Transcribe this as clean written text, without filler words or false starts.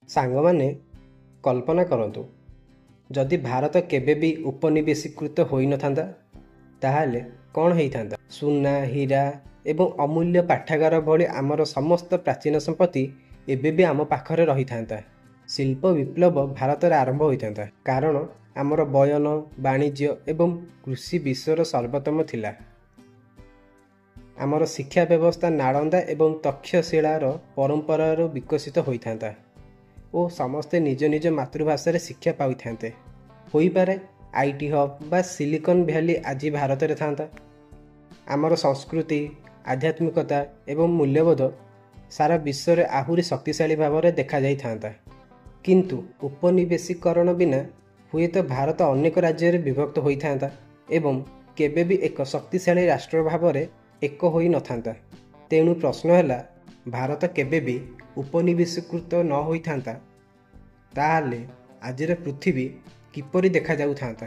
ସାଙ୍ଗମାନେ କଳ୍ପନା କରନ୍ତୁ, ଯଦି ଭାରତ କେବେ ବି ଉପନିବେଶୀକୃତ ହୋଇନଥାନ୍ତା ତାହେଲେ କ'ଣ ହେଇଥାନ୍ତା? ସୁନା, ହୀରା ଏବଂ ଅମୂଲ୍ୟ ପାଠାଗାର ଭଳି ଆମର ସମସ୍ତ ପ୍ରାଚୀନ ସମ୍ପତ୍ତି ଏବେ ବି ଆମ ପାଖରେ ରହିଥାନ୍ତା। ଶିଳ୍ପ ବିପ୍ଳବ ଭାରତରେ ଆରମ୍ଭ ହୋଇଥାନ୍ତା, କାରଣ ଆମର ବୟନ, ବାଣିଜ୍ୟ ଏବଂ କୃଷି ବିଶ୍ୱର ସର୍ବୋତ୍ତମ ଥିଲା। ଆମର ଶିକ୍ଷା ବ୍ୟବସ୍ଥା ନାଳନ୍ଦା ଏବଂ ତକ୍ଷଶିଳାର ପରମ୍ପରାରୁ ବିକଶିତ ହୋଇଥାନ୍ତା ଓ ସମସ୍ତେ ନିଜ ନିଜ ମାତୃଭାଷାରେ ଶିକ୍ଷା ପାଇଥାନ୍ତେ। ହୋଇପାରେ IT ହବ୍ ବା ସିଲିକନ୍ ଭ୍ୟାଲି ଆଜି ଭାରତରେ ଥାନ୍ତା। ଆମର ସଂସ୍କୃତି, ଆଧ୍ୟାତ୍ମିକତା ଏବଂ ମୂଲ୍ୟବୋଧ ସାରା ବିଶ୍ୱରେ ଆହୁରି ଶକ୍ତିଶାଳୀ ଭାବରେ ଦେଖାଯାଇଥାନ୍ତା। କିନ୍ତୁ ଉପନିବେଶୀକରଣ ବିନା ହୁଏତ ଭାରତ ଅନେକ ରାଜ୍ୟରେ ବିଭକ୍ତ ହୋଇଥାନ୍ତା ଏବଂ କେବେ ବି ଏକ ଶକ୍ତିଶାଳୀ ରାଷ୍ଟ୍ର ଭାବରେ ଏକ ହୋଇନଥାନ୍ତା। ତେଣୁ ପ୍ରଶ୍ନ ହେଲା, ଭାରତ କେବେ ବି ଉପନିବେଶୀକୃତ ନ ହୋଇଥାନ୍ତା ତାହେଲେ ଆଜିର ପୃଥିବୀ କିପରି ଦେଖାଯାଉଥାନ୍ତା?